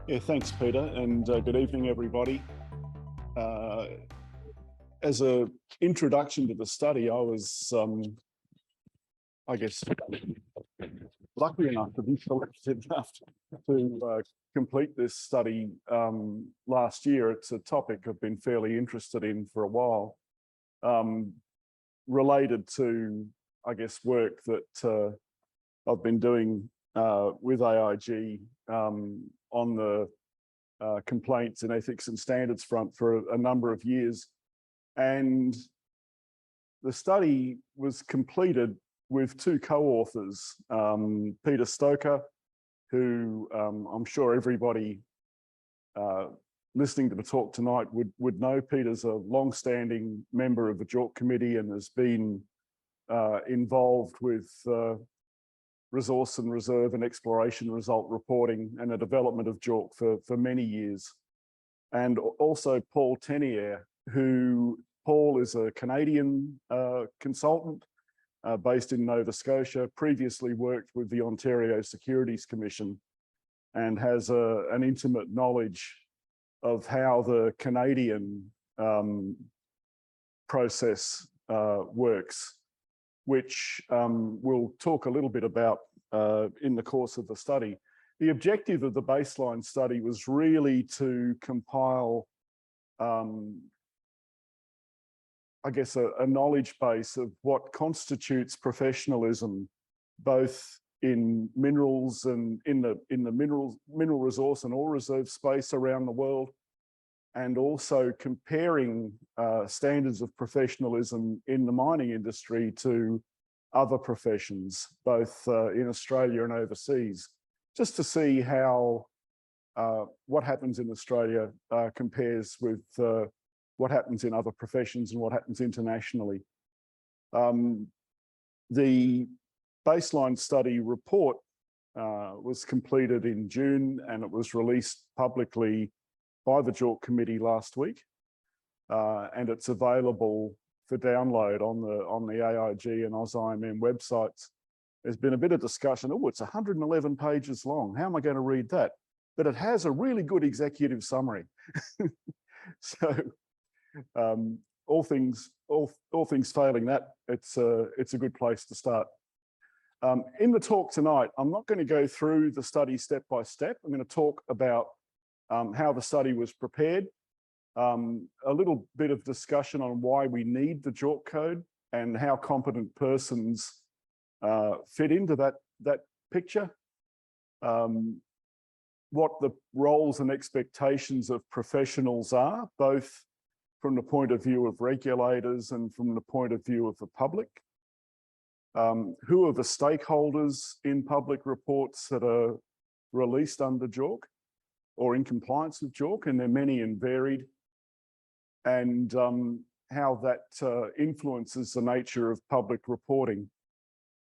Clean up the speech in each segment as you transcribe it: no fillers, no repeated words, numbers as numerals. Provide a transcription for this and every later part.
Yeah, thanks, Peter, and good evening, everybody. As an introduction to the study, I was, I guess, lucky enough to be selected enough to complete this study last year. It's a topic I've been fairly interested in for a while, related to, I guess, work that I've been doing with AIG on the complaints and ethics and standards front for a number of years. And the study was completed with two co-authors, Peter Stoker, who I'm sure everybody listening to the talk tonight would know. Peter's a long-standing member of the JORC committee and has been involved with resource and reserve and exploration result reporting and the development of JORC for many years. And also Paul Tenier, who Paul is a Canadian consultant based in Nova Scotia, previously worked with the Ontario Securities Commission and has an intimate knowledge of how the Canadian process works, which we'll talk a little bit about in the course of the study. The objective of the baseline study was really to compile, I guess, a knowledge base of what constitutes professionalism, both in minerals and in the mineral resource and ore reserve space around the world, and also comparing standards of professionalism in the mining industry to other professions, both in Australia and overseas, just to see how what happens in Australia compares with what happens in other professions and what happens internationally. The baseline study report was completed in June, and it was released publicly by the JORC committee last week, and it's available for download on the AIG and AusIMM websites. There's been a bit of discussion. Oh, it's 111 pages long. How am I going to read that? But it has a really good executive summary. So all things failing that, it's a good place to start. In the talk tonight, I'm not going to go through the study step by step. I'm going to talk about how the study was prepared, a little bit of discussion on why we need the JORC code and how competent persons fit into that picture, what the roles and expectations of professionals are, both from the point of view of regulators and from the point of view of the public, who are the stakeholders in public reports that are released under JORC or in compliance with JORC, and they're many and varied, and how that influences the nature of public reporting.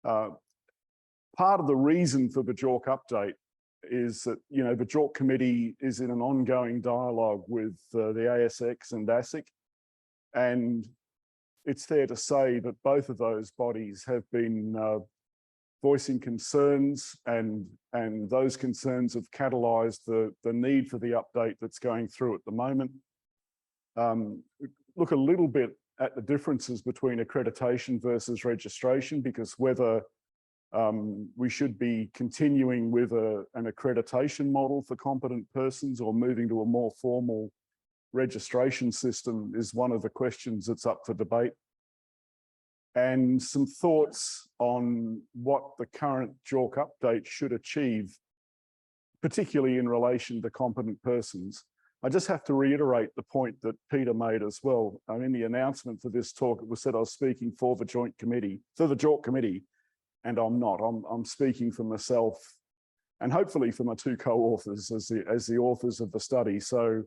Part of the reason for the JORC update is that, you know, the JORC committee is in an ongoing dialogue with the ASX and ASIC, and it's fair to say that both of those bodies have been voicing concerns, and those concerns have catalysed the need for the update that's going through at the moment. Look a little bit at the differences between accreditation versus registration, because whether we should be continuing with an accreditation model for competent persons or moving to a more formal registration system is one of the questions that's up for debate. And some thoughts on what the current JORC update should achieve, particularly in relation to competent persons. I just have to reiterate the point that Peter made as well. In the announcement for this talk, it was said I was speaking for the JORC committee, and I'm not. I'm speaking for myself and hopefully for my two co-authors as the authors of the study. So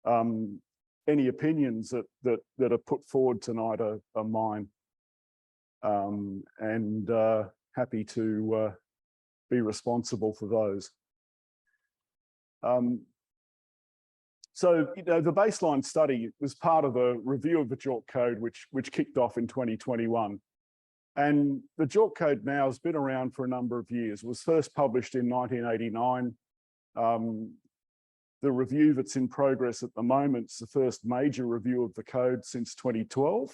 any opinions that are put forward tonight are mine. And happy to be responsible for those. So, you know, the baseline study was part of a review of the JORC code, which kicked off in 2021. And the JORC code now has been around for a number of years. It was first published in 1989. The review that's in progress at the moment is the first major review of the code since 2012.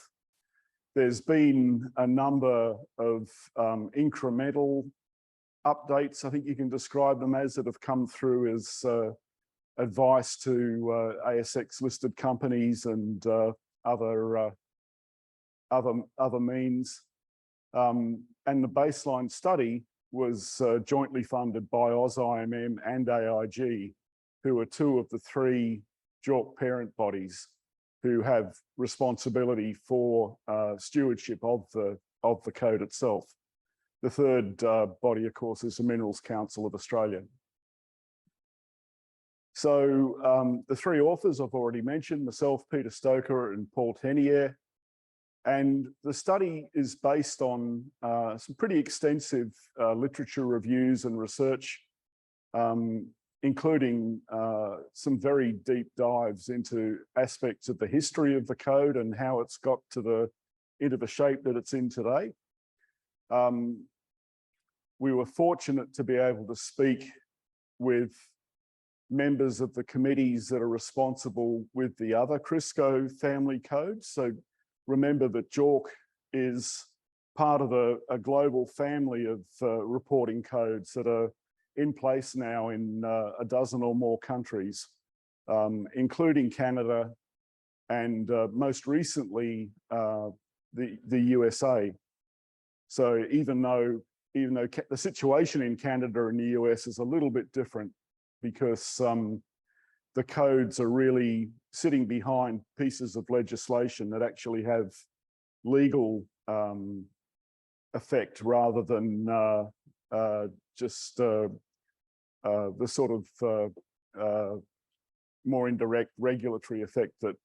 There's been a number of incremental updates, I think you can describe them as, that have come through as advice to ASX listed companies and other means. And the baseline study was jointly funded by AusIMM and AIG, who are two of the three JORC parent bodies who have responsibility for stewardship of the code itself. The third body, of course, is the Minerals Council of Australia. So the three authors I've already mentioned, myself, Peter Stoker, and Paul Tenier. And the study is based on some pretty extensive literature reviews and research, including some very deep dives into aspects of the history of the code and how it's got to into the shape that it's in today. We were fortunate to be able to speak with members of the committees that are responsible with the other Crisco family codes. So remember that JORC is part of a global family of reporting codes that are in place now in a dozen or more countries, including Canada and most recently the USA. So even though the situation in Canada and the US is a little bit different, because the codes are really sitting behind pieces of legislation that actually have legal effect rather than just the sort of more indirect regulatory effect that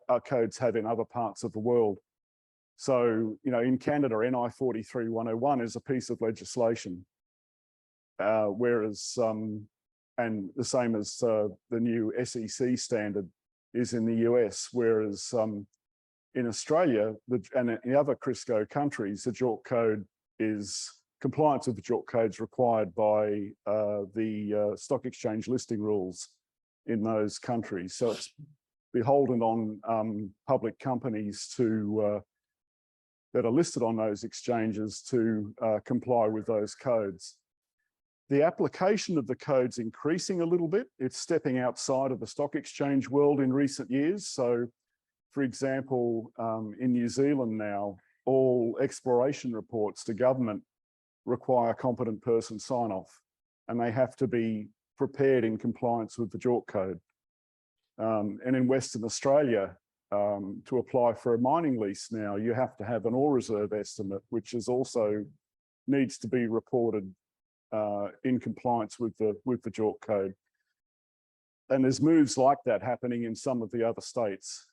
our codes have in other parts of the world. So, in Canada, NI 43-101 is a piece of legislation, whereas, and the same as the new SEC standard is in the US, whereas in Australia and in other Crisco countries, the JORC code compliance with the JORC code is required by the stock exchange listing rules in those countries. So it's beholden on public companies that are listed on those exchanges to comply with those codes. The application of the code's increasing a little bit. It's stepping outside of the stock exchange world in recent years. So, for example, in New Zealand now, all exploration reports to government require competent person sign-off, and they have to be prepared in compliance with the JORC code. And in Western Australia, to apply for a mining lease now, you have to have an ore reserve estimate, which is also needs to be reported in compliance with the JORC code. And there's moves like that happening in some of the other states.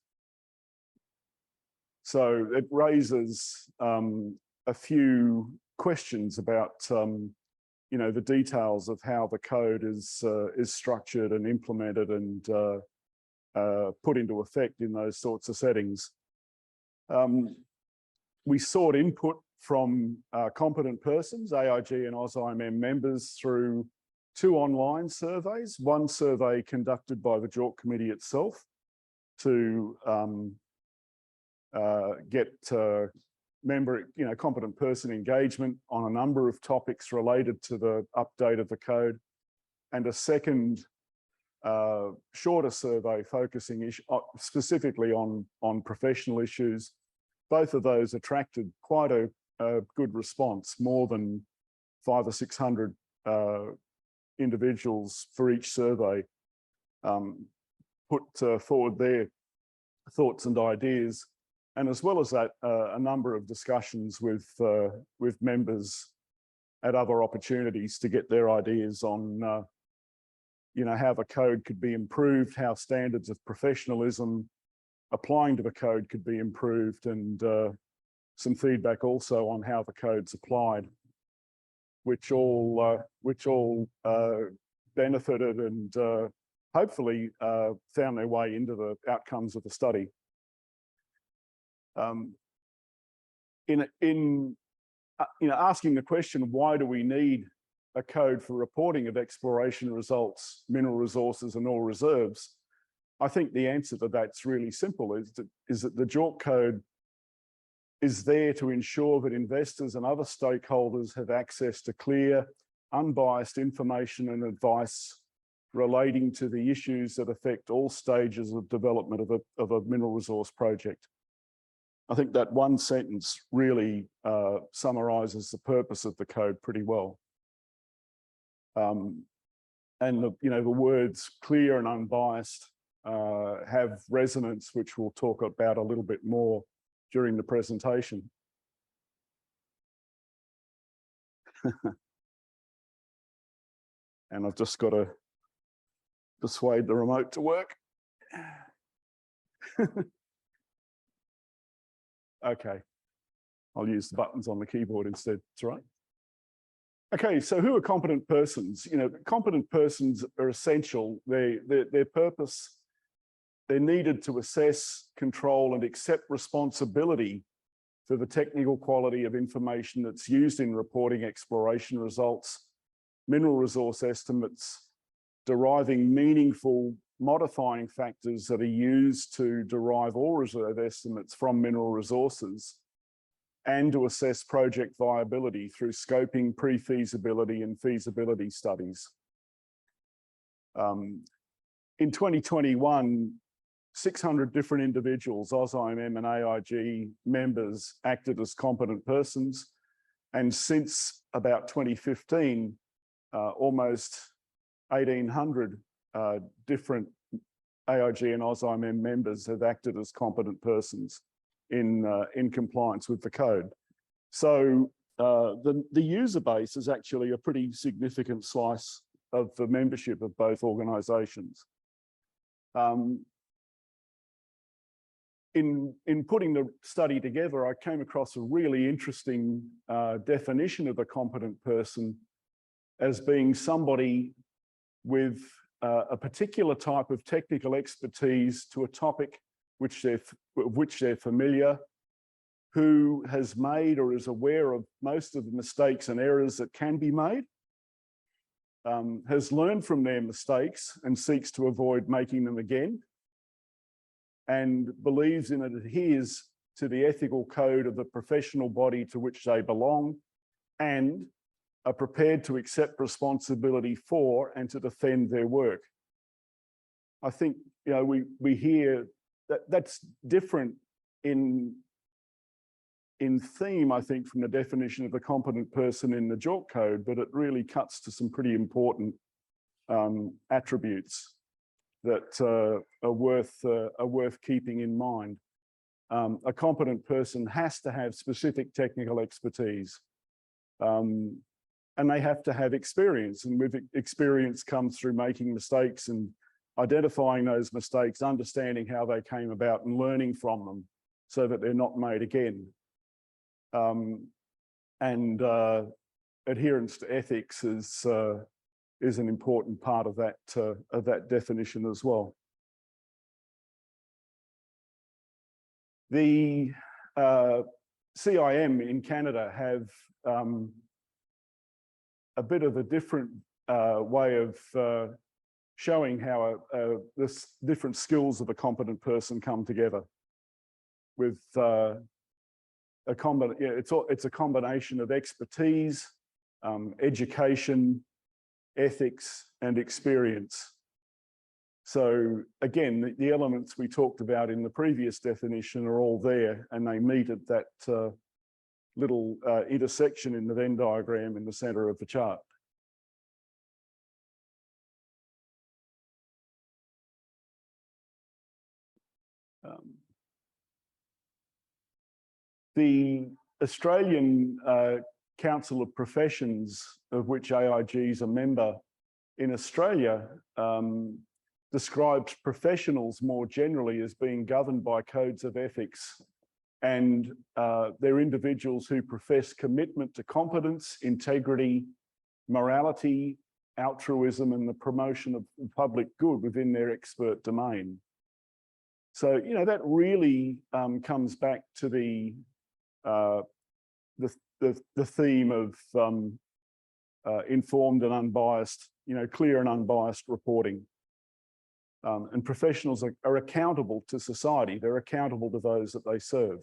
So it raises a few questions about the details of how the code is structured and implemented and put into effect in those sorts of settings. We sought input from competent persons, AIG and AusIMM members, through 2 online surveys. One survey conducted by the JORC committee itself to get competent person engagement on a number of topics related to the update of the code, and a second shorter survey focusing specifically on professional issues. Both of those attracted quite a good response, more than 500 or 600 individuals for each survey put forward their thoughts and ideas. And as well as that, a number of discussions with members at other opportunities to get their ideas on how the code could be improved, how standards of professionalism applying to the code could be improved, and some feedback also on how the code's applied, which all benefited and hopefully found their way into the outcomes of the study. In asking the question, why do we need a code for reporting of exploration results, mineral resources and ore reserves, I think the answer to that's really simple, is that the JORC code is there to ensure that investors and other stakeholders have access to clear, unbiased information and advice relating to the issues that affect all stages of development of a mineral resource project. I think that one sentence really summarizes the purpose of the code pretty well. And the words clear and unbiased have resonance, which we'll talk about a little bit more during the presentation. And I've just got to persuade the remote to work. Okay, I'll use the buttons on the keyboard instead. That's right. Okay, so who are competent persons? Competent persons are essential. Their purpose, they're needed to assess, control, and accept responsibility for the technical quality of information that's used in reporting exploration results, mineral resource estimates, deriving meaningful modifying factors that are used to derive ore reserve estimates from mineral resources, and to assess project viability through scoping, pre-feasibility and feasibility studies. In 2021, 600 different individuals, AusIMM and AIG members, acted as competent persons. And since about 2015, almost 1,800 different AIG and AusIMM members have acted as competent persons in compliance with the code. So the user base is actually a pretty significant slice of the membership of both organizations. In putting the study together, I came across a really interesting definition of a competent person as being somebody with a particular type of technical expertise to a topic which they're familiar, who has made or is aware of most of the mistakes and errors that can be made, has learned from their mistakes and seeks to avoid making them again, and believes in and adheres to the ethical code of the professional body to which they belong, and are prepared to accept responsibility for and to defend their work. I think we hear that's different in theme, I think, from the definition of a competent person in the JORC code, but it really cuts to some pretty important attributes that are worth keeping in mind. A competent person has to have specific technical expertise, and they have to have experience. And with experience comes through making mistakes and identifying those mistakes, understanding how they came about and learning from them so that they're not made again. Adherence to ethics is an important part of that definition as well. The CIM in Canada have a bit of a different way of showing how the different skills of a competent person come together. With it's a combination of expertise, education, ethics, and experience. So again, the elements we talked about in the previous definition are all there, and they meet at that little intersection in the Venn diagram in the center of the chart. The Australian Council of Professions, of which AIG is a member in Australia, describes professionals more generally as being governed by codes of ethics, and they're individuals who profess commitment to competence, integrity, morality, altruism, and the promotion of public good within their expert domain. So, that really comes back to the theme informed and unbiased, clear and unbiased reporting. And professionals are accountable to society. They're accountable to those that they serve.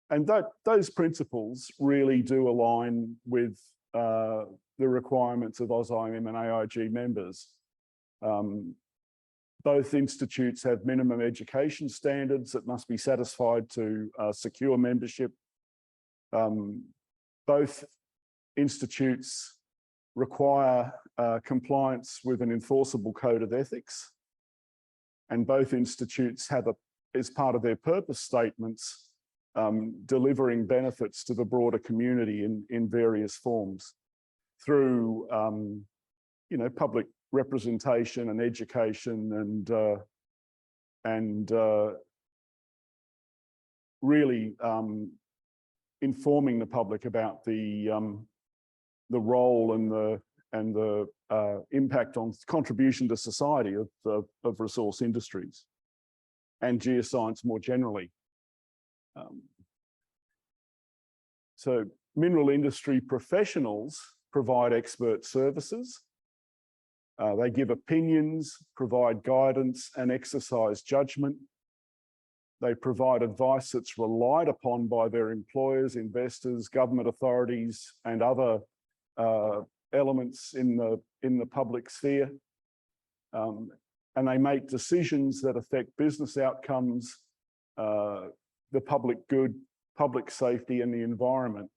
And those principles really do align with the requirements of AusIMM and AIG members. Both institutes have minimum education standards that must be satisfied to secure membership. Both institutes require compliance with an enforceable code of ethics. And both institutes have, as part of their purpose statements, delivering benefits to the broader community in various forms through, public representation and education and really informing the public about the role and the impact on contribution to society of resource industries and geoscience more generally. So mineral industry professionals provide expert services. They give opinions, provide guidance, and exercise judgment. They provide advice that's relied upon by their employers, investors, government authorities, and other elements in the public sphere. And they make decisions that affect business outcomes, the public good, public safety, and the environment.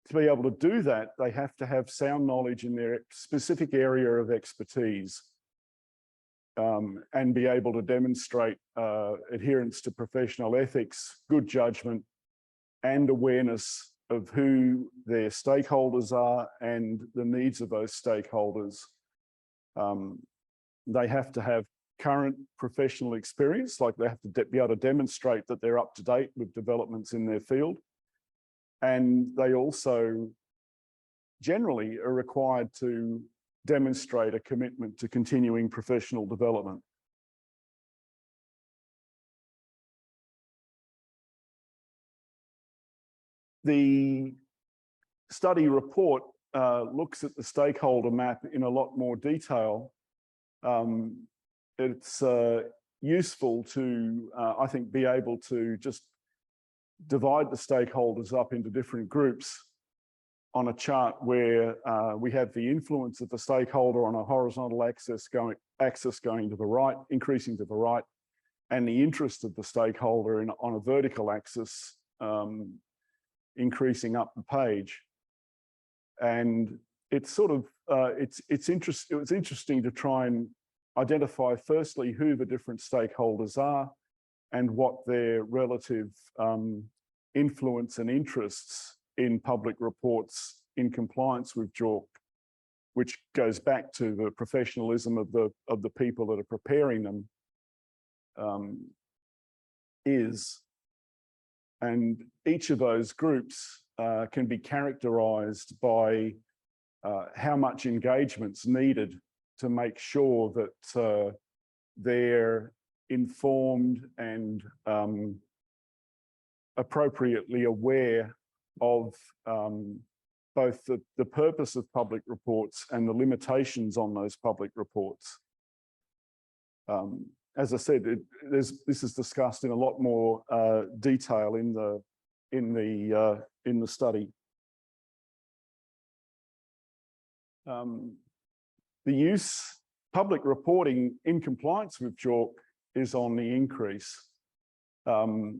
To be able to do that, they have to have sound knowledge in their specific area of expertise and be able to demonstrate adherence to professional ethics, good judgment, and awareness of who their stakeholders are and the needs of those stakeholders. They have to have current professional experience, like they have to be able to demonstrate that they're up to date with developments in their field. And they also generally are required to demonstrate a commitment to continuing professional development. The study report looks at the stakeholder map in a lot more detail. It's useful to, I think, be able to just divide the stakeholders up into different groups on a chart where we have the influence of the stakeholder on a horizontal axis going to the right, increasing to the right, and the interest of the stakeholder on a vertical axis increasing up the page. And it's sort of it was interesting to try and identify firstly who the different stakeholders are and what their relative influence and interests in public reports in compliance with JORC, which goes back to the professionalism of the people that are preparing them, is. And each of those groups can be characterized by how much engagement's needed to make sure that they're informed and appropriately aware of both the purpose of public reports and the limitations on those public reports. As I said, this is discussed in a lot more detail in the study. The public reporting in compliance with JORC is on the increase. The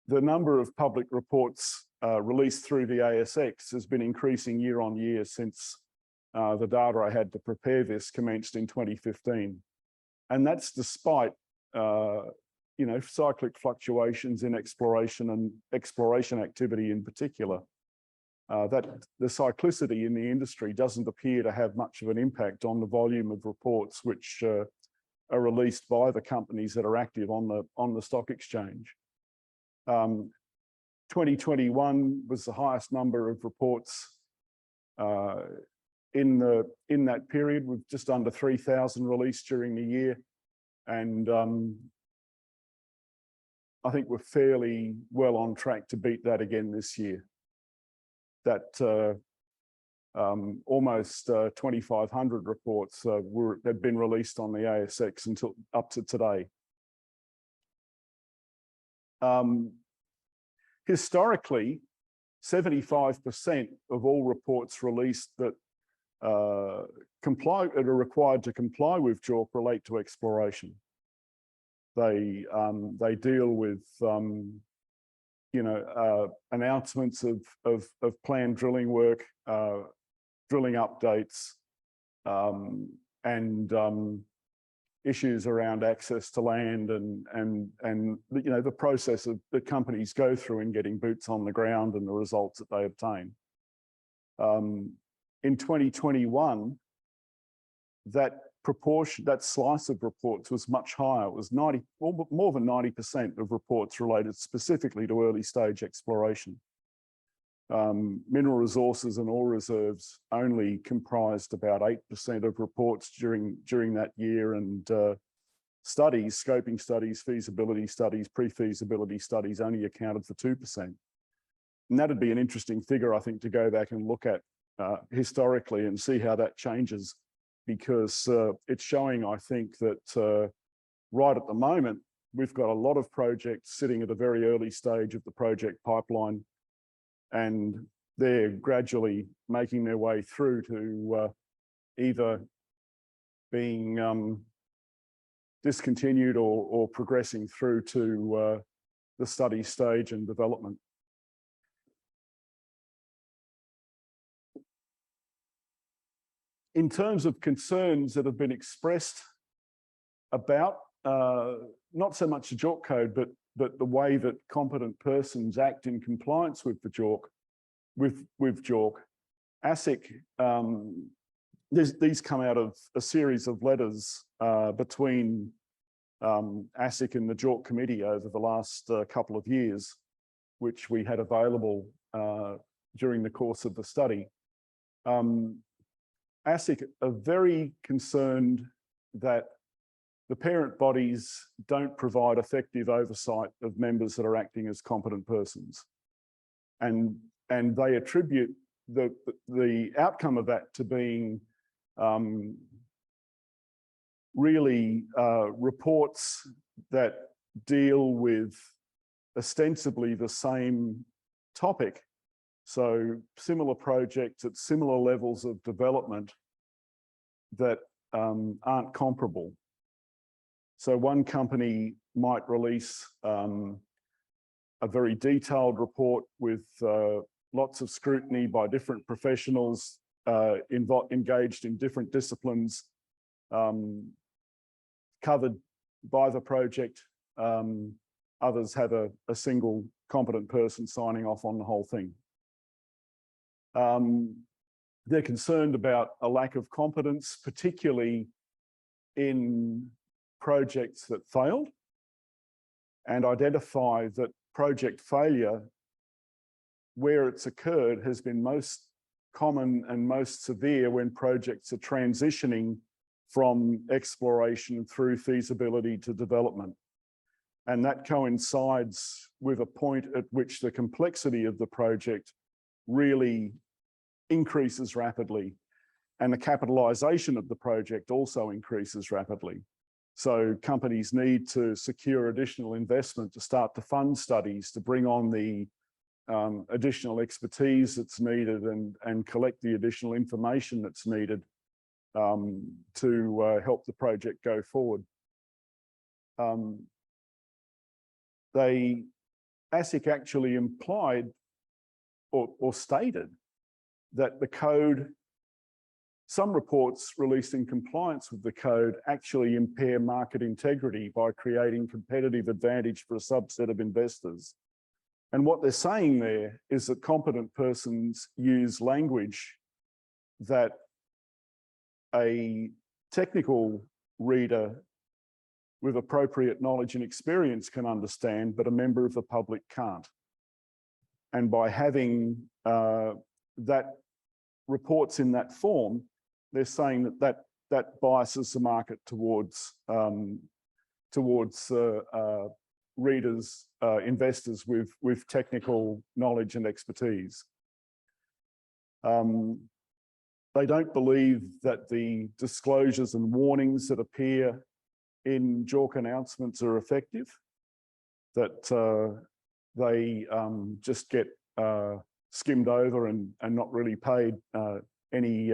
number of public reports released through the ASX has been increasing year on year since the data I had to prepare this commenced in 2015. And that's despite, cyclic fluctuations in exploration and exploration activity in particular. That the cyclicity in the industry doesn't appear to have much of an impact on the volume of reports which are released by the companies that are active on the stock exchange. 2021 was the highest number of reports in that period, with just under 3,000 released during the year. And I think we're fairly well on track to beat that again this year. That almost 2,500 reports had been released on the ASX until up to today. Historically, 75% of all reports released that are required to comply with JORC relate to exploration. They deal with announcements of planned drilling work, drilling updates, and issues around access to land and the process that companies go through in getting boots on the ground and the results that they obtain. In 2021, that proportion, that slice of reports was much higher. It was more than 90% of reports related specifically to early stage exploration. Mineral resources and ore reserves only comprised about 8% of reports during that year, and studies, scoping studies, feasibility studies, pre-feasibility studies only accounted for 2%. And that'd be an interesting figure, I think, to go back and look at historically and see how that changes, because it's showing, I think, that right at the moment, we've got a lot of projects sitting at a very early stage of the project pipeline, and they're gradually making their way through to either being discontinued or progressing through to the study stage and development. In terms of concerns that have been expressed about not so much the JORC code, but the way that competent persons act in compliance with the JORC, with JORC, ASIC, these come out of a series of letters between ASIC and the JORC committee over the last couple of years, which we had available during the course of the study. ASIC are very concerned that the parent bodies don't provide effective oversight of members that are acting as competent persons. And they attribute the outcome of that to being really reports that deal with ostensibly the same topic. So similar projects at similar levels of development that aren't comparable. So one company might release a very detailed report with lots of scrutiny by different professionals engaged in different disciplines, covered by the project. Others have a single competent person signing off on the whole thing. They're concerned about a lack of competence, particularly in projects that failed, and identify that project failure, where it's occurred, has been most common and most severe when projects are transitioning from exploration through feasibility to development. And that coincides with a point at which the complexity of the project really increases rapidly, and the capitalization of the project also increases rapidly. So companies need to secure additional investment to start to fund studies, to bring on the additional expertise that's needed and collect the additional information that's needed to help the project go forward. ASIC actually implied or stated that the code, some reports released in compliance with the code actually impair market integrity by creating competitive advantage for a subset of investors. And what they're saying there is that competent persons use language that a technical reader with appropriate knowledge and experience can understand, but a member of the public can't. And by having that reports in that form, they're saying that biases the market towards readers, investors with technical knowledge and expertise. they don't believe that the disclosures and warnings that appear in JORC announcements are effective, that they just get skimmed over and not really paid any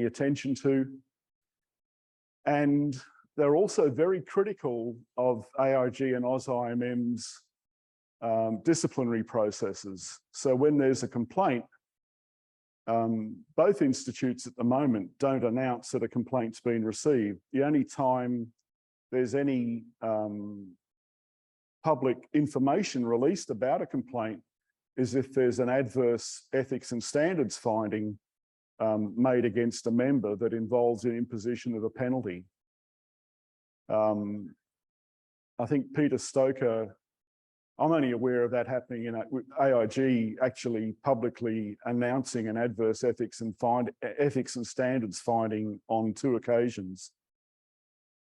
attention to. And they're also very critical of AIG and AusIMM's disciplinary processes. So when there's a complaint, both institutes at the moment don't announce that a complaint's been received. The only time there's any public information released about a complaint is if there's an adverse ethics and standards finding made against a member that involves an imposition of a penalty. I think Peter Stoker, I'm only aware of that happening in AIG actually publicly announcing an adverse ethics and standards finding on 2 occasions.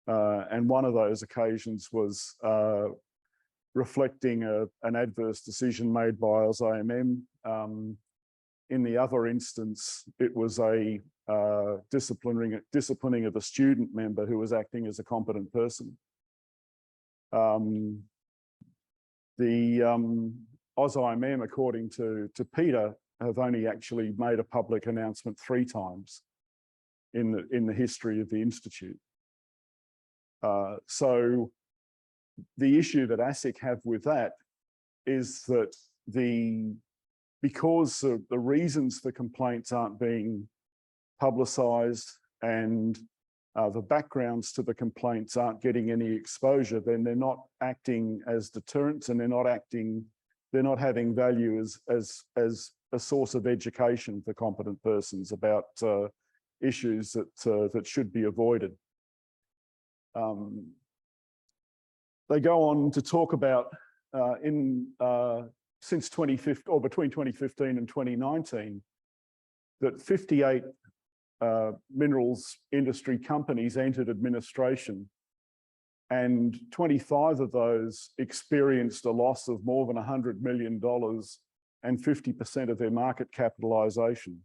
And one of those occasions was reflecting an adverse decision made by AusIMM. In the other instance, it was a disciplining of a student member who was acting as a competent person. The AusIMM, according to Peter, have only actually made a public announcement 3 times in the history of the Institute. So the issue that ASIC have with that is that because the reasons for complaints aren't being publicised and the backgrounds to the complaints aren't getting any exposure, then they're not acting as deterrents, and they're not having value as a source of education for competent persons about issues that should be avoided. They go on to talk about since 2015, or between 2015 and 2019, that 58 minerals industry companies entered administration, and 25 of those experienced a loss of more than $100 million and 50% of their market capitalization.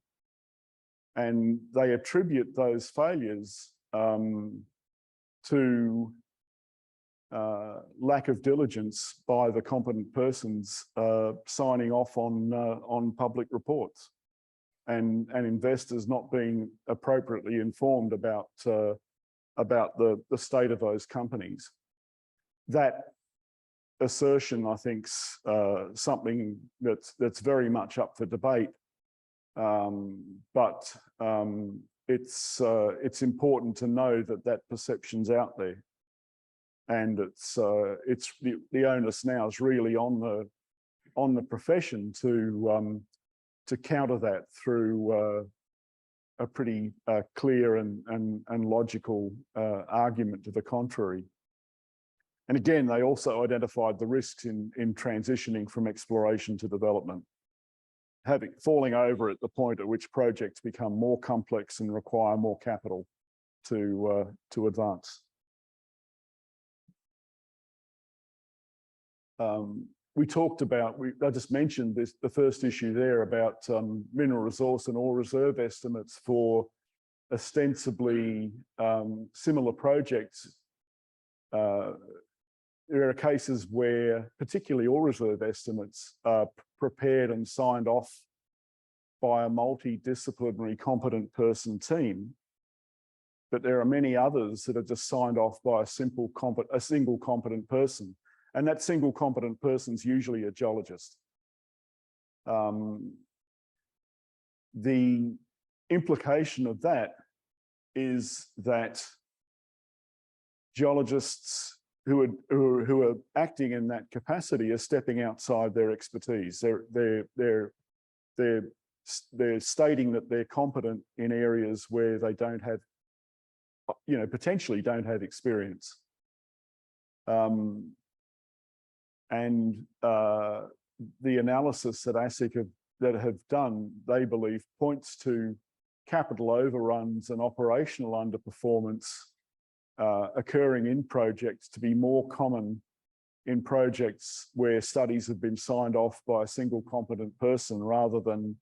And they attribute those failures to lack of diligence by the competent persons signing off on public reports, and investors not being appropriately informed about the state of those companies. That assertion, I think, is something that's very much up for debate, but it's important to know that perception's out there. And it's the onus now is really on the profession to counter that through a pretty clear and logical argument to the contrary. And again, they also identified the risks in transitioning from exploration to development, falling over at the point at which projects become more complex and require more capital to advance. We talked about, I just mentioned this, the first issue there about mineral resource and ore reserve estimates for ostensibly similar projects. There are cases where particularly ore reserve estimates are prepared and signed off by a multidisciplinary competent person team, but there are many others that are just signed off by a single competent person. And that single competent person is usually a geologist. The implication of that is that geologists who are acting in that capacity are stepping outside their expertise. They're stating that they're competent in areas where they don't have, potentially don't have experience. And the analysis that ASIC have done, they believe, points to capital overruns and operational underperformance occurring in projects to be more common in projects where studies have been signed off by a single competent person rather than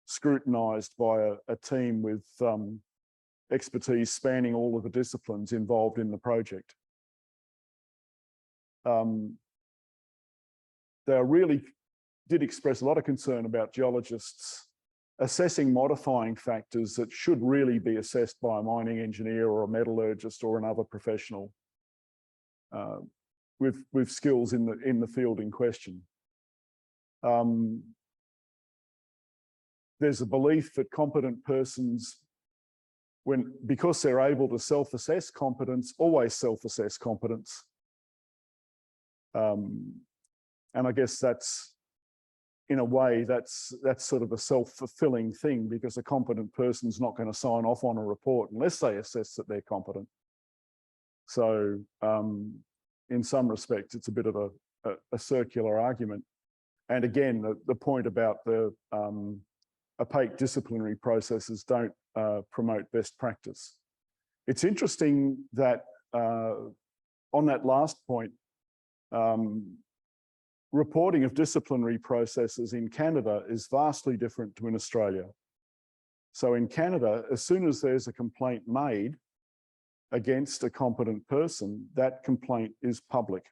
scrutinised by a team with expertise spanning all of the disciplines involved in the project. They really did express a lot of concern about geologists assessing modifying factors that should really be assessed by a mining engineer or a metallurgist or another professional with skills in the field in question. There's a belief that competent persons, because they're able to self-assess competence, always self-assess competence. And I guess that's, in a way, that's sort of a self-fulfilling thing, because a competent person's not going to sign off on a report unless they assess that they're competent. So in some respects, it's a bit of a circular argument. And again, the point about the opaque disciplinary processes don't promote best practice. It's interesting that on that last point, reporting of disciplinary processes in Canada is vastly different to in Australia. So in Canada, as soon as there's a complaint made against a competent person, that complaint is public.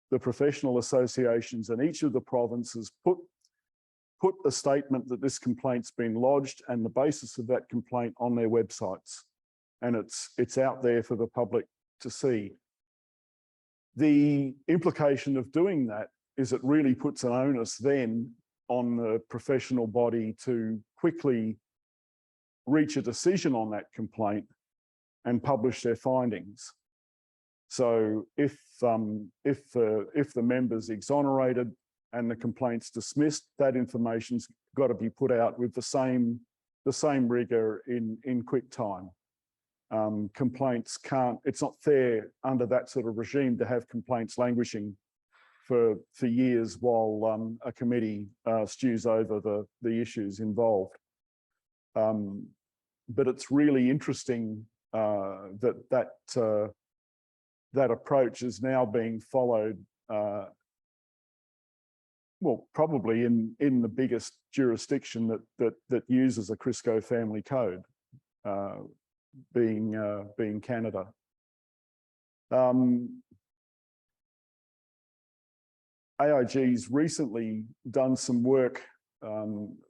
The professional associations in each of the provinces put a statement that this complaint's been lodged and the basis of that complaint on their websites. And it's out there for the public to see. The implication of doing that is it really puts an onus then on the professional body to quickly reach a decision on that complaint and publish their findings. So if the member's exonerated and the complaint's dismissed, that information's got to be put out with the same rigor in quick time. Complaints can't, it's not fair under that sort of regime to have complaints languishing for years while a committee stews over the issues involved. But it's really interesting that approach is now being followed, well, probably in the biggest jurisdiction that uses a Crisco family code, being Canada. AIG's recently done some work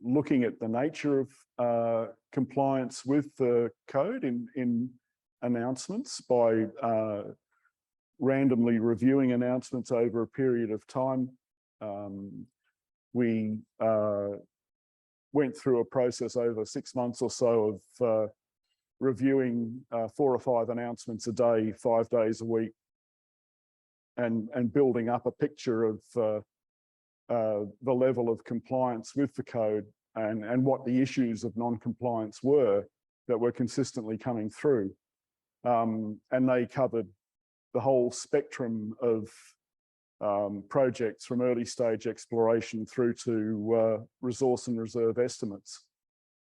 looking at the nature of compliance with the code in announcements by randomly reviewing announcements over a period of time. We went through a process over 6 months or so of reviewing 4 or 5 announcements a day, 5 days a week, and building up a picture of the level of compliance with the code and what the issues of non-compliance were that were consistently coming through. And they covered the whole spectrum of projects from early stage exploration through to resource and reserve estimates.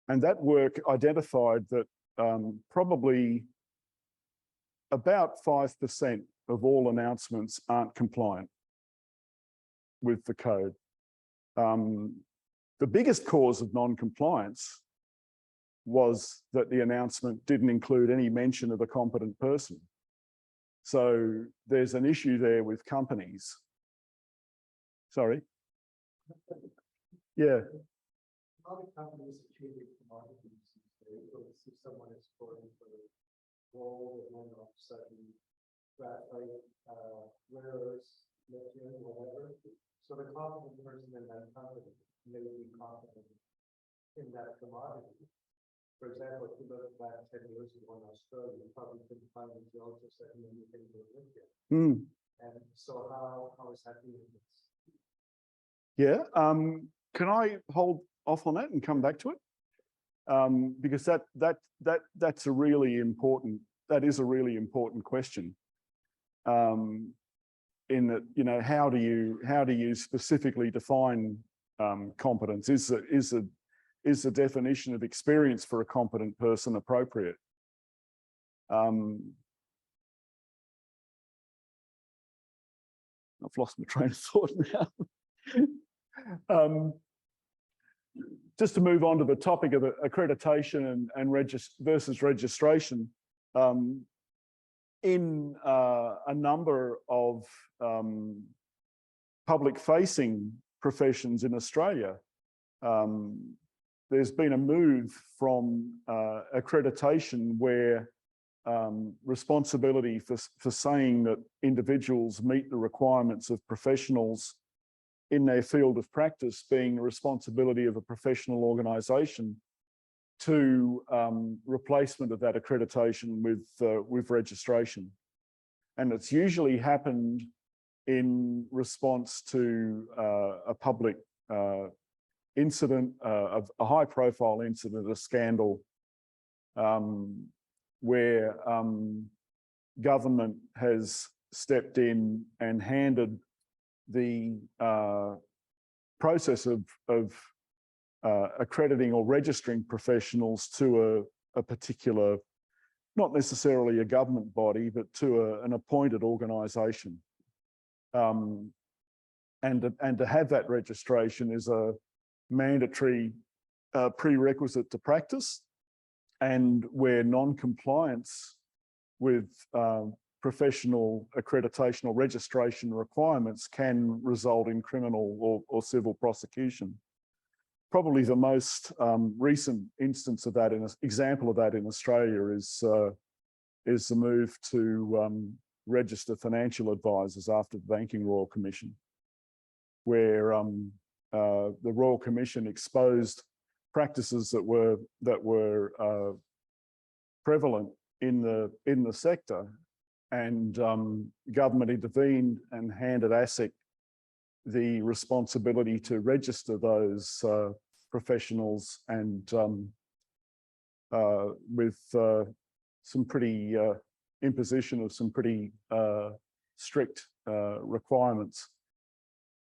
And that work identified that probably about 5% of all announcements aren't compliant with the code. The biggest cause of non-compliance was that the announcement didn't include any mention of a competent person. So there's an issue there with companies. Sorry? Yeah. A lot of companies are treating commodities these days. So we see someone exploring for gold and then all of a sudden graphite, rare earths, lithium, whatever. So the competent person in that company may be competent in that commodity. For example, if you look back 10 years ago in Australia, you probably couldn't find a geologist that knew anything about lithium. And so how is that being fixed? Yeah, can I hold off on that and come back to it? Because that's a really important, that is a really important question. In that, you know, how do you specifically define competence? Is the definition of experience for a competent person appropriate? I've lost my train of thought now. just to move on to the topic of accreditation and versus registration, in a number of public-facing professions in Australia, there's been a move from accreditation where responsibility for saying that individuals meet the requirements of professionals in their field of practice being the responsibility of a professional organisation to replacement of that accreditation with registration. And it's usually happened in response to a public incident, a high-profile incident, a scandal, where government has stepped in and handed the process of accrediting or registering professionals to a particular, not necessarily a government body, but to an appointed organisation. And to have that registration is a mandatory prerequisite to practice, and where non-compliance with professional accreditation or registration requirements can result in criminal or civil prosecution. Probably the most recent instance of that, example of that in Australia is the move to register financial advisors after the Banking Royal Commission, where the Royal Commission exposed practices that were prevalent in the sector, and government intervened and handed ASIC the responsibility to register those professionals, and with some pretty imposition of some pretty strict requirements.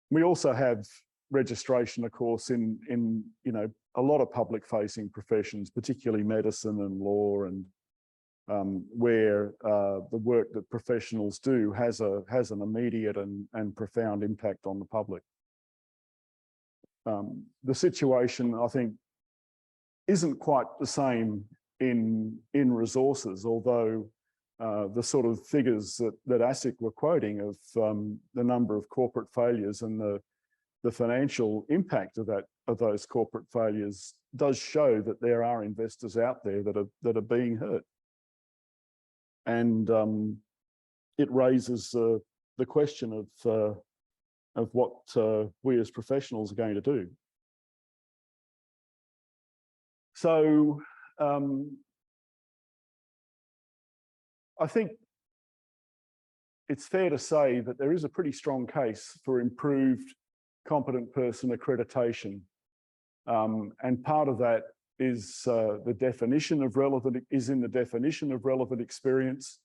We also have registration, of course, in a lot of public-facing professions, particularly medicine and law, and where the work that professionals do has an immediate and profound impact on the public. The situation, I think, isn't quite the same in resources, although the sort of figures that ASIC were quoting of the number of corporate failures and the financial impact of those corporate failures does show that there are investors out there that are being hurt. And it raises the question of what we as professionals are going to do. So I think it's fair to say that there is a pretty strong case for improved competent person accreditation. And part of that is the definition of relevant, is in the definition of relevant experience,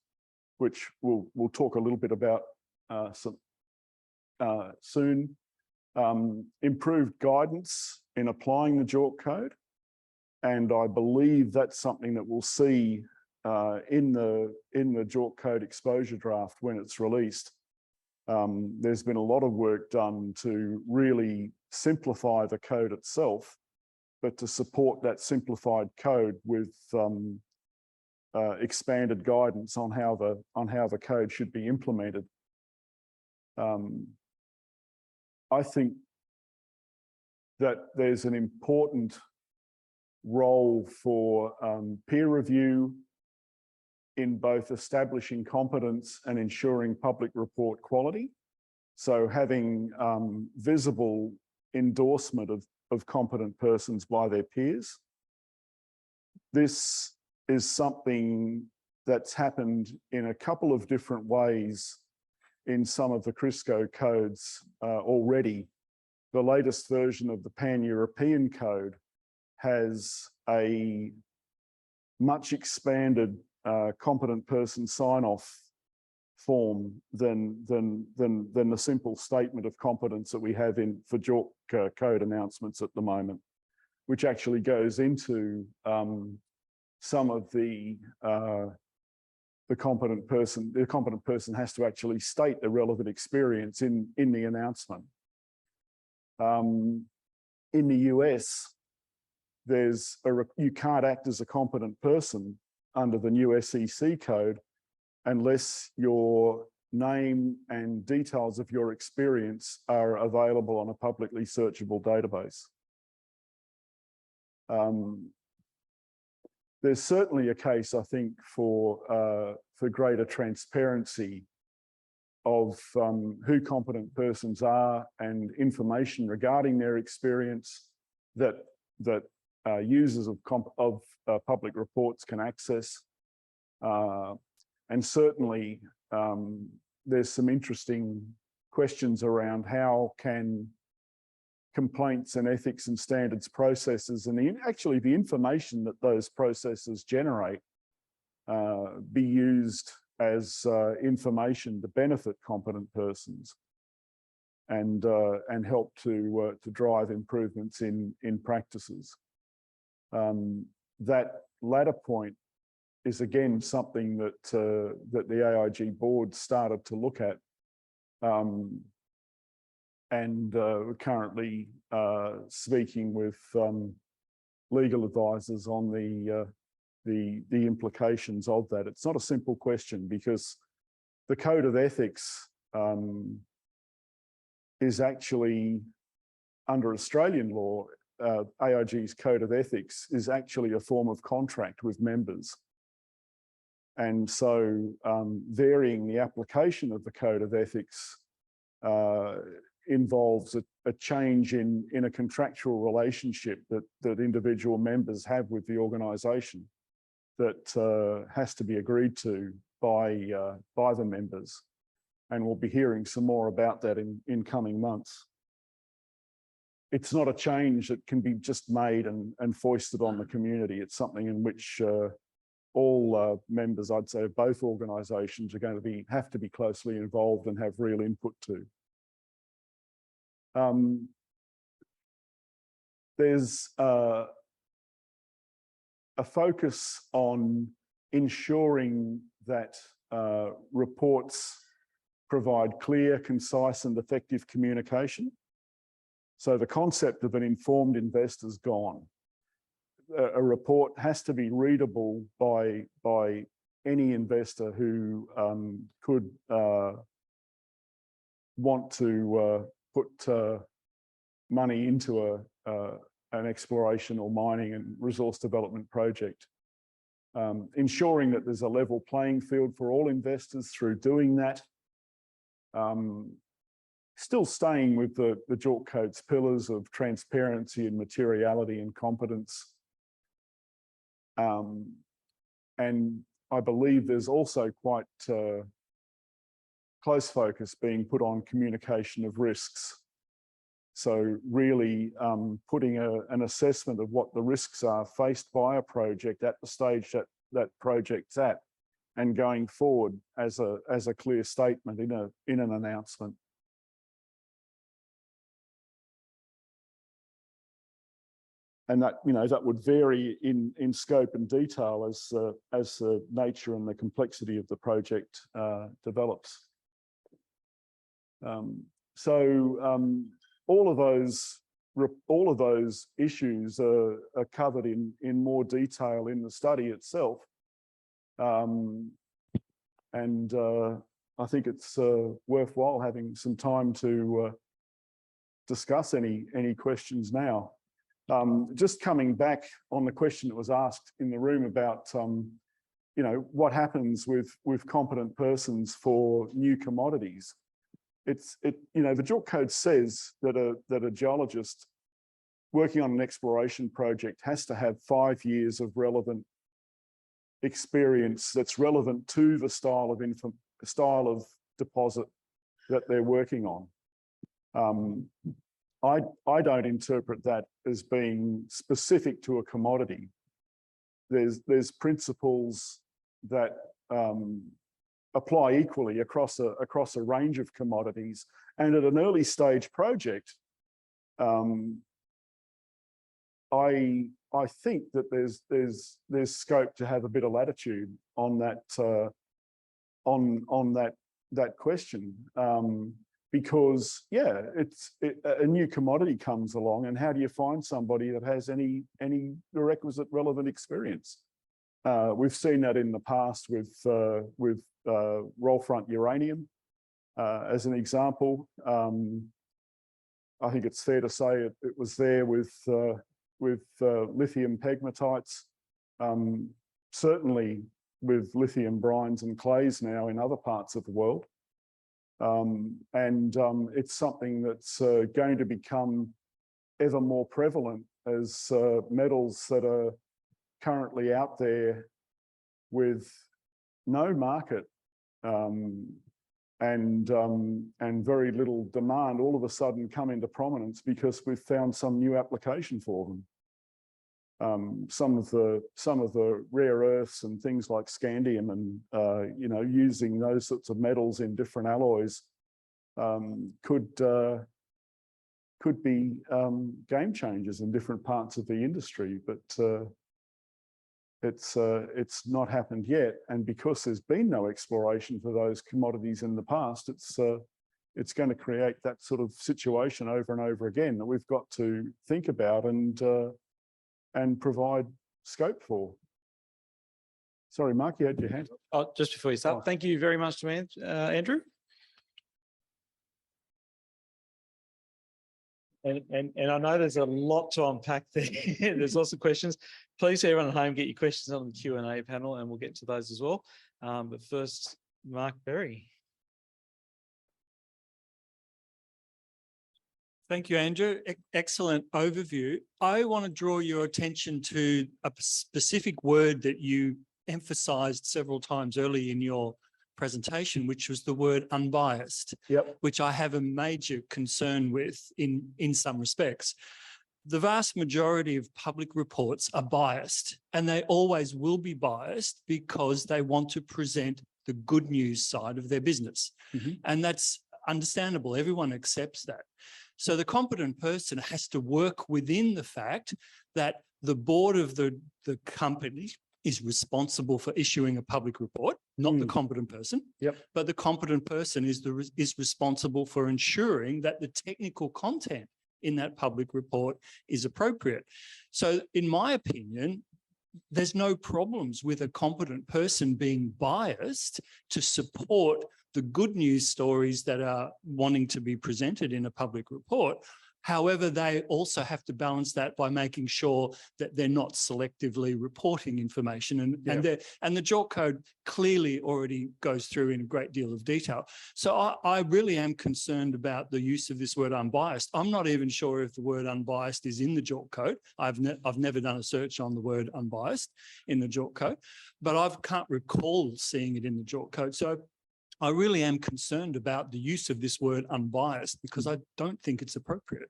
which we'll talk a little bit about soon. Improved guidance in applying the JORC code. And I believe that's something that we'll see in the JORC code exposure draft when it's released. There's been a lot of work done to really simplify the code itself, but to support that simplified code with expanded guidance on how the code should be implemented. I think that there's an important role for peer review in both establishing competence and ensuring public report quality. So having visible endorsement of competent persons by their peers. This is something that's happened in a couple of different ways in some of the CRISCO codes already. The latest version of the Pan-European Code has a much expanded competent person sign-off form than the simple statement of competence that we have for JORC code announcements at the moment, which actually goes into some of the competent person. The competent person has to actually state the relevant experience in the announcement. in the US, you can't act as a competent person under the new SEC code unless your name and details of your experience are available on a publicly searchable database. There's certainly a case, I think, for greater transparency of who competent persons are and information regarding their experience that users of public reports can access. And certainly there's some interesting questions around how can complaints and ethics and standards processes and actually the information that those processes generate be used as information to benefit competent persons and help to drive improvements in practices. That latter point is again something that the AIG board started to look at, and we're currently speaking with legal advisors on the implications of that. It's not a simple question because the code of ethics is actually, under Australian law, AIG's code of ethics is actually a form of contract with members. And so varying the application of the code of ethics involves a change in a contractual relationship that individual members have with the organisation that has to be agreed to by the members. And we'll be hearing some more about that in coming months. It's not a change that can be just made and foisted on the community. It's something in which all members, I'd say, of both organisations are going to have to be closely involved and have real input to. There's a focus on ensuring that reports provide clear, concise, and effective communication. So the concept of an informed investor is gone. A report has to be readable by any investor who could want to put money into an exploration or mining and resource development project. Ensuring that there's a level playing field for all investors through doing that. Still staying with the JORC Code's pillars of transparency and materiality and competence. And I believe there's also quite close focus being put on communication of risks. So really putting an assessment of what the risks are faced by a project at the stage that project's at, and going forward as a clear statement in an announcement. And that, that would vary in scope and detail as the nature and the complexity of the project develops. All of those issues are covered in more detail in the study itself, and I think it's worthwhile having some time to discuss any questions now. Just coming back on the question that was asked in the room about, what happens with competent persons for new commodities. The JORC Code says that a geologist working on an exploration project has to have 5 years of relevant experience that's relevant to the style of deposit that they're working on. I don't interpret that as being specific to a commodity. There's principles that apply equally across a range of commodities, and at an early stage project, I think that there's scope to have a bit of latitude on that on that question. because a new commodity comes along, and how do you find somebody that has any requisite relevant experience? We've seen that in the past with roll-front uranium, as an example. I think it's fair to say it was there with lithium pegmatites, certainly with lithium brines and clays now in other parts of the world. It's something that's going to become ever more prevalent as metals that are currently out there with no market and very little demand all of a sudden come into prominence because we've found some new application for them. Some of the rare earths and things like scandium and using those sorts of metals in different alloys could be game changers in different parts of the industry, but it's not happened yet. And because there's been no exploration for those commodities in the past, it's going to create that sort of situation over and over again that we've got to think about and provide scope for. Sorry, Mark, you had your hand up. Oh, just before you start, thank you very much to Andrew. And I know there's a lot to unpack there. There's lots of questions. Please, everyone at home, get your questions on the Q&A panel, and we'll get to those as well. But first, Mark Berry. Thank you, Andrew. Excellent overview. I want to draw your attention to a specific word that you emphasised several times early in your presentation, which was the word unbiased, which I have a major concern with in some respects. The vast majority of public reports are biased, and they always will be biased because they want to present the good news side of their business. And that's understandable. Everyone accepts that. So the competent person has to work within the fact that the board of the company is responsible for issuing a public report, not the competent person. But the competent person is responsible for ensuring that the technical content in that public report is appropriate. So in my opinion, there's no problems with a competent person being biased to support the good news stories that are wanting to be presented in a public report. However, they also have to balance that by making sure that they're not selectively reporting information. And the JORC code clearly already goes through in a great deal of detail. So I really am concerned about the use of this word unbiased. I'm not even sure if the word unbiased is in the JORC code. I've never done a search on the word unbiased in the JORC code, but I can't recall seeing it in the JORC code. So I really am concerned about the use of this word unbiased because I don't think it's appropriate.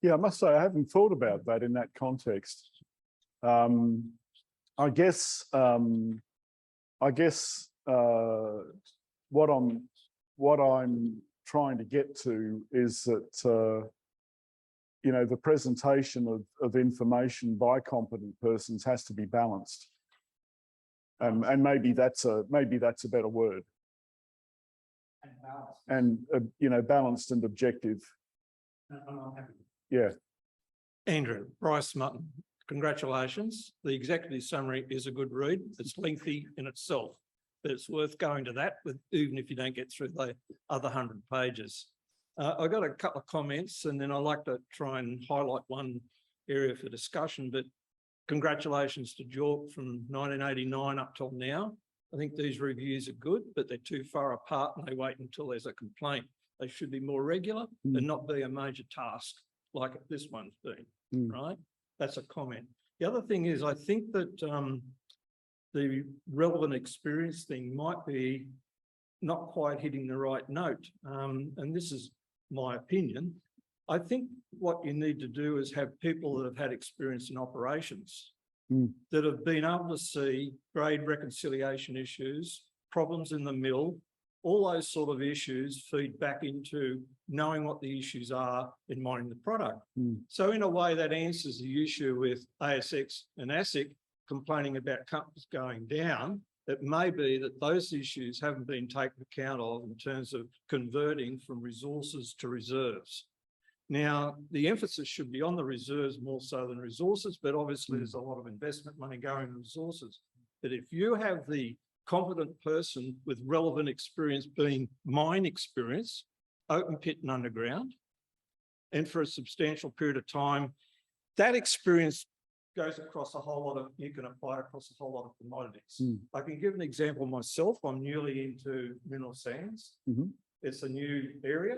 Yeah, I must say I haven't thought about that in that context. I guess what I'm trying to get to is that the presentation of information by competent persons has to be balanced, and maybe that's a better word. And balanced and objective. Yeah. Andrew, Bryce Mutton, congratulations. The executive summary is a good read. It's lengthy in itself, but it's worth going to that even if you don't get through the other 100 pages. I've got a couple of comments, and then I'd like to try and highlight one area for discussion, but congratulations to JORC from 1989 up till now. I think these reviews are good, but they're too far apart and they wait until there's a complaint. They should be more regular and not be a major task like this one's been, right? That's a comment. The other thing is I think that the relevant experience thing might be not quite hitting the right note. And this is my opinion. I think what you need to do is have people that have had experience in operations, that have been able to see grade reconciliation issues, problems in the mill, all those sort of issues feed back into knowing what the issues are in mining the product. So in a way that answers the issue with ASX and ASIC complaining about companies going down. it may be that those issues haven't been taken account of in terms of converting from resources to reserves. Now, the emphasis should be on the reserves more so than resources, but obviously there's a lot of investment money going in resources. But if you have the competent person with relevant experience being mine experience, open pit and underground, and for a substantial period of time, that experience goes across a whole lot of, you can apply across a whole lot of commodities. I can give an example myself. I'm newly into mineral sands. It's a new area,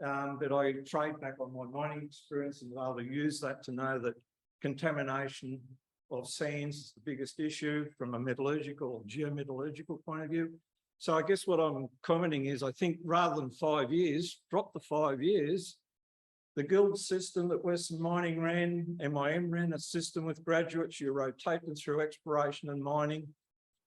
but I trade back on my mining experience and able to use that to know that contamination of sands is the biggest issue from a metallurgical or geometallurgical point of view. So I guess what I'm commenting is, I think rather than 5 years, drop the 5 years. The guild system that Western Mining ran, MIM ran a system with graduates, you rotate them through exploration and mining.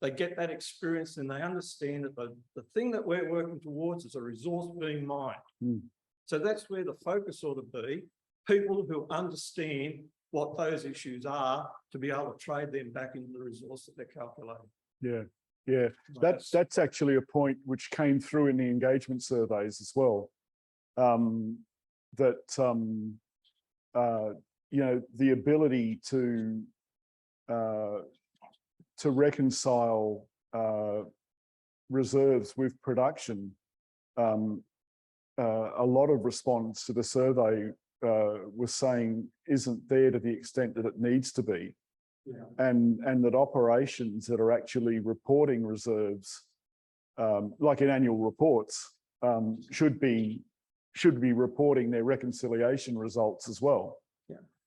They get that experience and they understand that the thing that we're working towards is a resource being mined. So that's where the focus ought to be. People who understand what those issues are to be able to trade them back into the resource that they're calculating. Yeah. That's actually a point which came through in the engagement surveys as well. You know, the ability to reconcile reserves with production. A lot of response to the survey was saying isn't there to the extent that it needs to be, and that operations that are actually reporting reserves, like in annual reports, should be reporting their reconciliation results as well,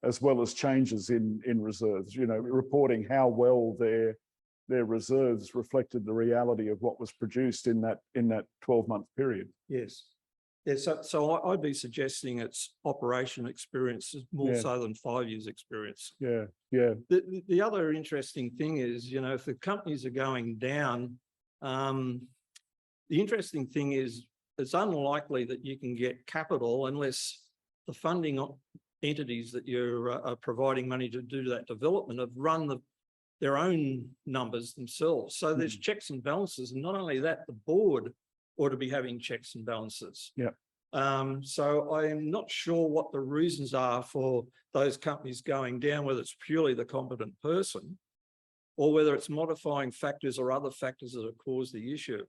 as well as changes in reserves. You know, reporting how well their reserves reflected the reality of what was produced in that 12-month period. Yes. So I'd be suggesting it's operation experience more so than 5 years experience. The other interesting thing is, you know, if the companies are going down, the interesting thing is it's unlikely that you can get capital unless the funding entities that you're providing money to do that development have run their own numbers themselves. So there's checks and balances. And not only that, the board ought to be having checks and balances. So I am not sure what the reasons are for those companies going down, whether it's purely the competent person or whether it's modifying factors or other factors that have caused the issue.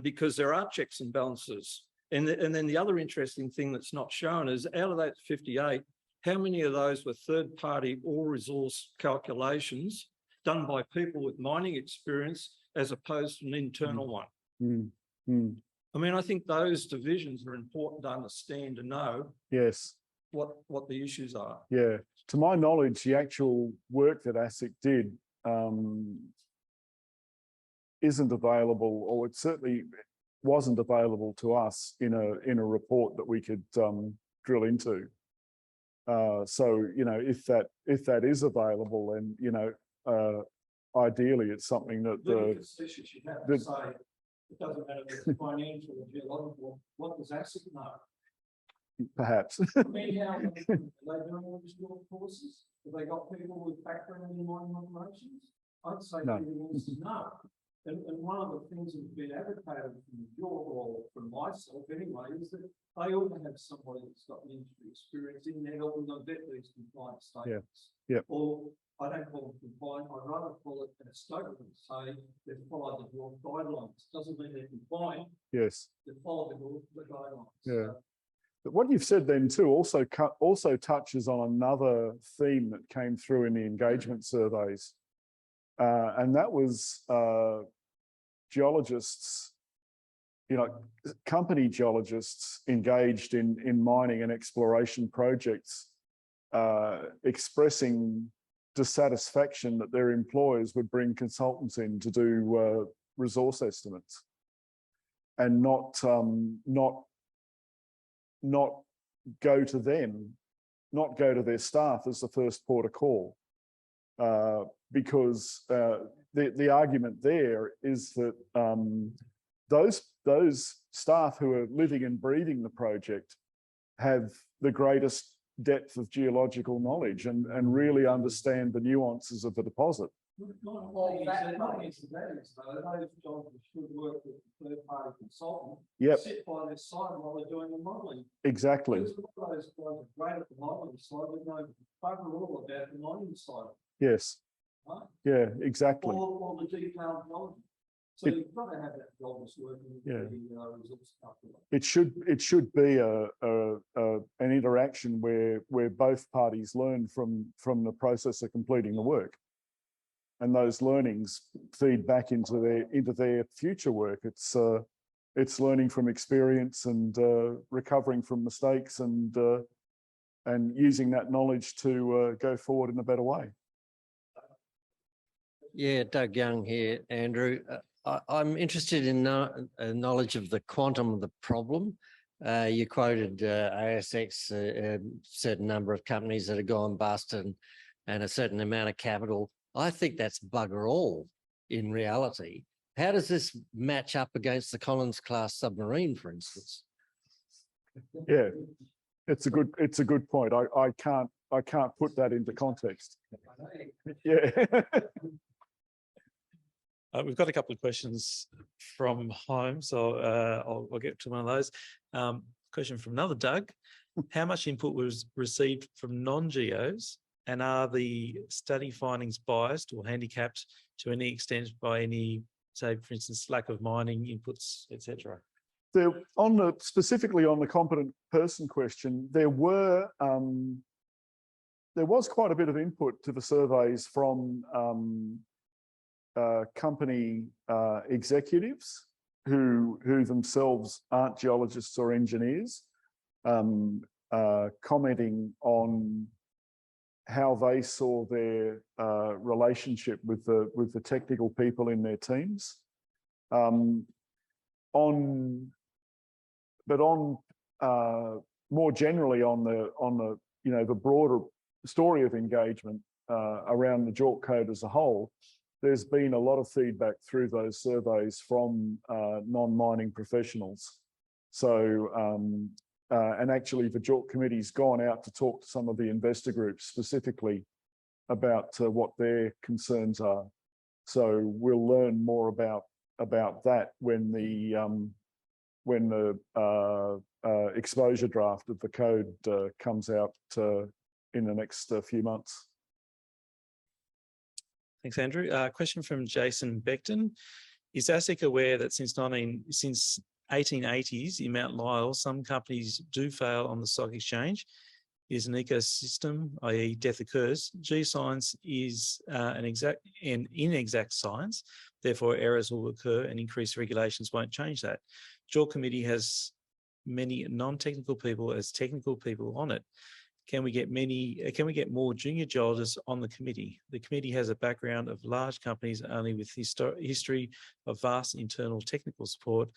Because there are checks and balances. And then the other interesting thing that's not shown is out of that 58, how many of those were third-party ore resource calculations done by people with mining experience as opposed to an internal one? I mean, I think those divisions are important to understand, to know what the issues are. To my knowledge, the actual work that ASIC did isn't available, or it certainly wasn't available to us in a report that we could drill into. So, you know, if that is available, then, you know, ideally it's something that it doesn't matter if it's financial or geological. What does ASIC know? Perhaps. I mean, how are they doing all these courses? Have they got people with background in mining operations? I'd say people wants to know. And one of the things that's been advocated from or from myself anyway, is that they ought to have somebody that's got industry experience in there helping them vet these compliance statements. Or I don't call them compliant, I'd rather call it a statement, say they've followed the JORC guidelines. Doesn't mean they're compliant. They follow the guidelines. But what you've said then too also touches on another theme that came through in the engagement surveys. And that was geologists, you know, company geologists engaged in mining and exploration projects, expressing dissatisfaction that their employers would bring consultants in to do resource estimates, and not go to them, not go to their staff as the first port of call. Because the argument there is that those staff who are living and breathing the project have the greatest depth of geological knowledge and really understand the nuances of the deposit. All that money is though, those jobs should work with the third party consultant. Yep. Sit by their side while they're doing the modelling. Exactly. Because a lot of those guys are great at the modelling side, but know bugger all about the mining side, Yes. right? Yeah, exactly. All the detailed knowledge. So you've got to have that job that's working with Yeah. the resource calculator. It should be an interaction where both parties learn from the process of completing the work, and those learnings feed back into their future work. It's learning from experience and recovering from mistakes and using that knowledge to go forward in a better way. Yeah, Doug Young here, Andrew. I'm interested in knowledge of the quantum of the problem. You quoted ASX, a certain number of companies that have gone bust and a certain amount of capital. I think that's bugger all in reality. How does this match up against the Collins class submarine, for instance? Yeah, it's a good point. I can't put that into context. Yeah. We've got a couple of questions from home, so I'll get to one of those. Question from another Doug. How much input was received from non-geos, and are the study findings biased or handicapped to any extent by any, say, for instance, lack of mining inputs, etc.? Specifically on the competent person question, there was quite a bit of input to the surveys from company executives who themselves aren't geologists or engineers, commenting on how they saw their relationship with the technical people in their teams. More generally on the broader story of engagement around the JORC code as a whole, there's been a lot of feedback through those surveys from non-mining professionals. So, and actually the JORC committee's gone out to talk to some of the investor groups specifically about what their concerns are. So we'll learn more about that when the exposure draft of the code comes out in the next few months. Thanks, Andrew. Question from Jason Beckton. Is ASIC aware that since 1880s in Mount Lyell, some companies do fail on the stock exchange? It is an ecosystem, i.e. death occurs. Geoscience is an inexact science, therefore errors will occur and increased regulations won't change that. JORC committee has many non-technical people as technical people on it. Can we get more junior geologists on the committee? The committee has a background of large companies only with history of vast internal technical support.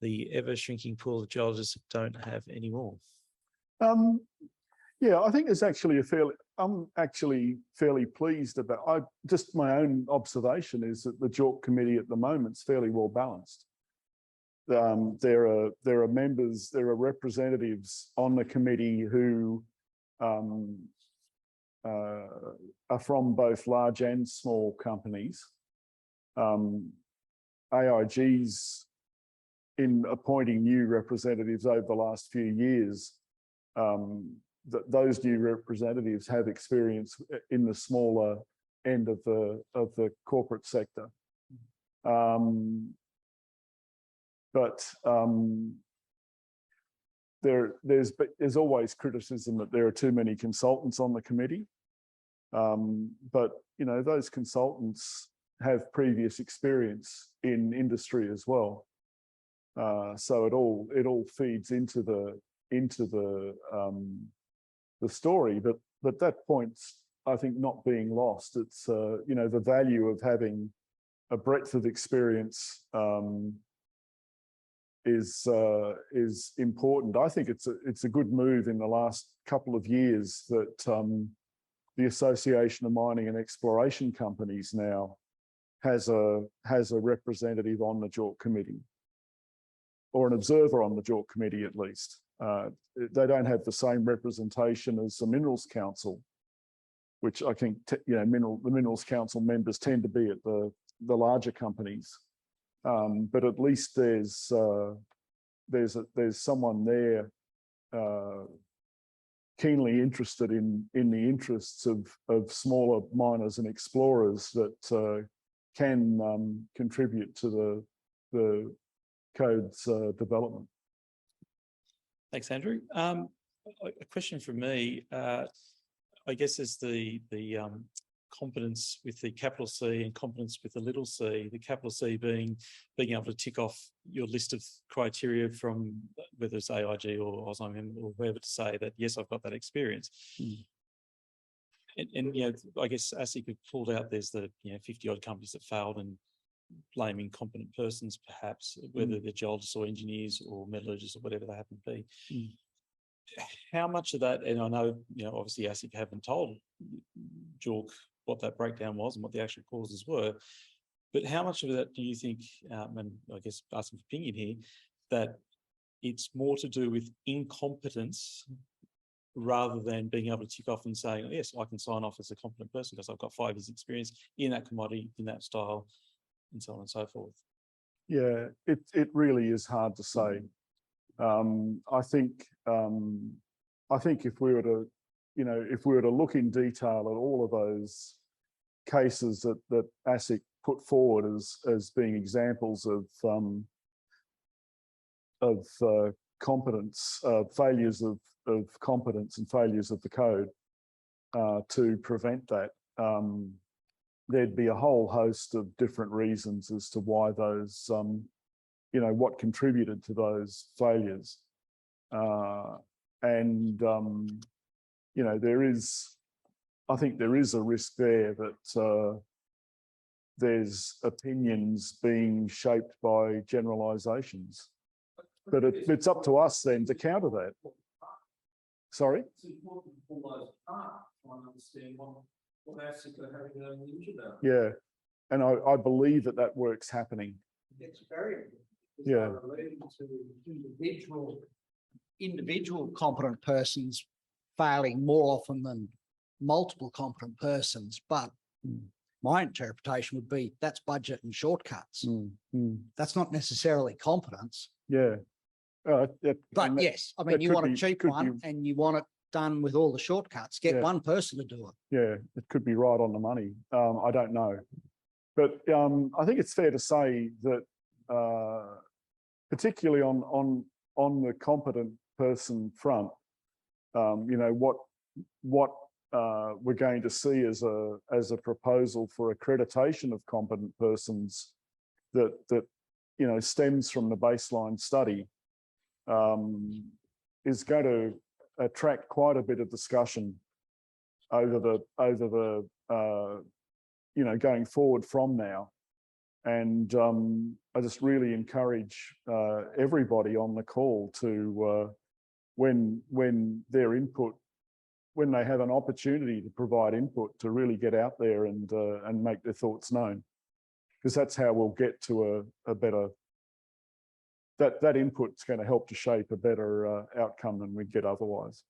The ever-shrinking pool of geologists don't have any more. Yeah, I think it's actually I'm actually fairly pleased about, just my own observation is that the JORC committee at the moment is fairly well balanced. There are members, there are representatives on the committee who are from both large and small companies. AIG's in appointing new representatives over the last few years, those new representatives have experience in the smaller end of the corporate sector. There's always criticism that there are too many consultants on the committee. But those consultants have previous experience in industry as well. So it all feeds into the story, but that point's, I think, not being lost. It's the value of having a breadth of experience is important. I think it's a good move in the last couple of years that the Association of Mining and Exploration Companies now has a representative on the JORC committee, or an observer on the JORC committee at least. They don't have the same representation as the Minerals Council, which I think, the Minerals Council members tend to be at the larger companies. But at least there's someone there keenly interested in the interests of smaller miners and explorers that can contribute to the code's development. Thanks, Andrew. A question from me, I guess, is the competence with the capital C and competence with the little c, the capital C being able to tick off your list of criteria from whether it's AIG or Alzheimer's or whoever to say that, yes, I've got that experience. And I guess ASIC have pulled out, there's the 50 odd companies that failed, and blaming competent persons, perhaps, whether they're geologists or engineers or metallurgists or whatever they happen to be. How much of that, and I know, obviously ASIC haven't told JORC what that breakdown was and what the actual causes were, but how much of that do you think, and I guess asking for opinion here, that it's more to do with incompetence rather than being able to tick off and saying, yes, I can sign off as a competent person because I've got 5 years experience in that commodity, in that style, and so on and so forth? Yeah, it really is hard to say. I think if we were to, look in detail at all of those cases that ASIC put forward as being examples of competence, failures of competence and failures of the code to prevent that, there'd be a whole host of different reasons as to why those, what contributed to those failures. I think there is a risk there that there's opinions being shaped by generalizations, but it's up to us then to counter that. Sorry? It's important to pull those apart, try and understand what ASIC are having their knowledge about. Yeah, and I believe that work's happening. It's very important. Yeah. Relating to individual competent persons failing more often than multiple competent persons, but my interpretation would be that's budget and shortcuts. That's not necessarily competence. Yeah. But yes, I mean, you want a cheap one and you want it done with all the shortcuts. Get one person to do it. Yeah, it could be right on the money. I don't know. But I think it's fair to say that particularly on the competent person front, what we're going to see as a proposal for accreditation of competent persons that stems from the baseline study is going to attract quite a bit of discussion over the going forward from now. And I just really encourage everybody on the call to when their input, when they have an opportunity to provide input, to really get out there and make their thoughts known, because that's how we'll get to a better. That input's going to help to shape a better outcome than we'd get otherwise.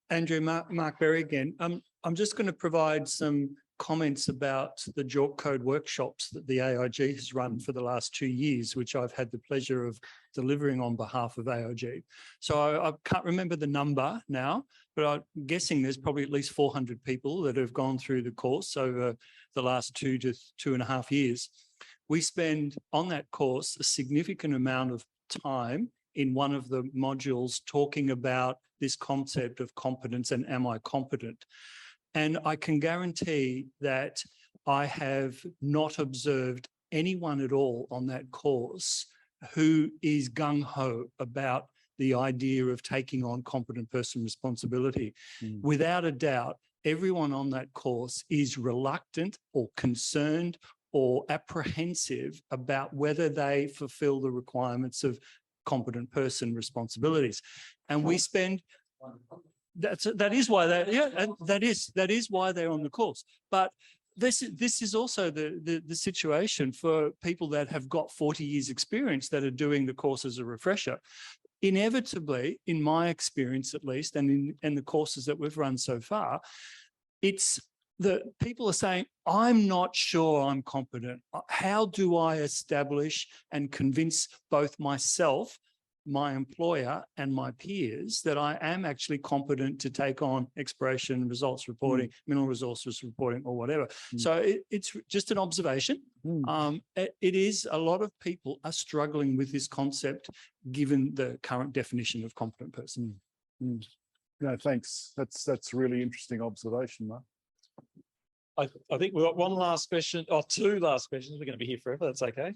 Andrew, Mark Berry again. I'm just going to provide some comments about the JORC code workshops that the AIG has run for the last 2 years, which I've had the pleasure of delivering on behalf of AIG. So I can't remember the number now, but I'm guessing there's probably at least 400 people that have gone through the course over the last 2 to 2.5 years. We spend on that course a significant amount of time in one of the modules talking about this concept of competence and am I competent? And I can guarantee that I have not observed anyone at all on that course who is gung-ho about the idea of taking on competent person responsibility. Without a doubt, everyone on that course is reluctant or concerned or apprehensive about whether they fulfill the requirements of competent person responsibilities. And we spend... That is why they're on the course. But this is also the situation for people that have got 40 years experience that are doing the course as a refresher. Inevitably, in my experience at least, and in the courses that we've run so far, it's the people are saying, I'm not sure I'm competent. How do I establish and convince both myself, my employer, and my peers that I am actually competent to take on exploration, results reporting, mineral resources reporting, or whatever? So it's just an observation. It is a lot of people are struggling with this concept given the current definition of competent person. No, thanks. That's really interesting observation, Mark. I think we've got one last question, or two last questions. We're going to be here forever. That's okay.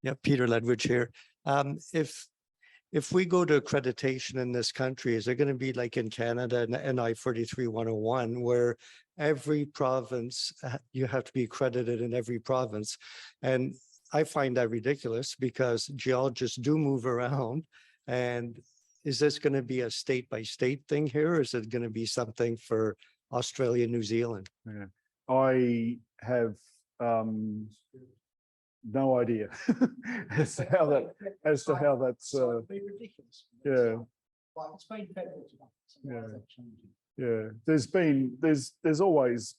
Yeah, Peter Ledwidge here. If we go to accreditation in this country, is it going to be like in Canada and NI 43-101, where every province, you have to be accredited in every province? And I find that ridiculous because geologists do move around. And is this going to be a state by state thing here? Or is it going to be something for Australia, New Zealand? Yeah. I have no idea as to how that's ridiculous. yeah. Like it's been federal tonight. So why is that changing? There's always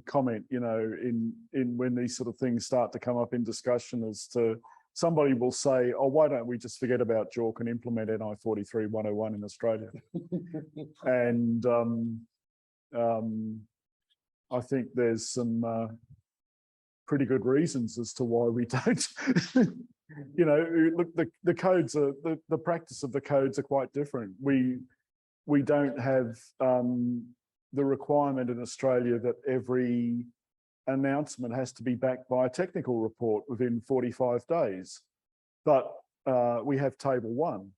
comment, you know, in when these sort of things start to come up in discussion as to somebody will say, oh, why don't we just forget about JORC and implement NI 43-101 in Australia? And I think there's some pretty good reasons as to why we don't. You know, look, the codes are the practice of the codes are quite different. We don't have the requirement in Australia that every announcement has to be backed by a technical report within 45 days, but we have Table 1.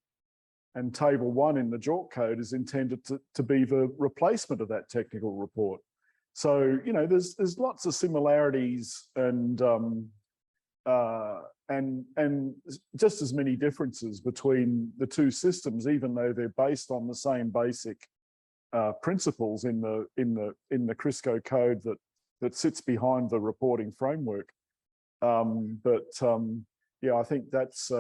And Table 1 in the JORC code is intended to be the replacement of that technical report. So, you know, there's lots of similarities and just as many differences between the two systems, even though they're based on the same basic principles in the CRISCO code that sits behind the reporting framework. Yeah, I think that's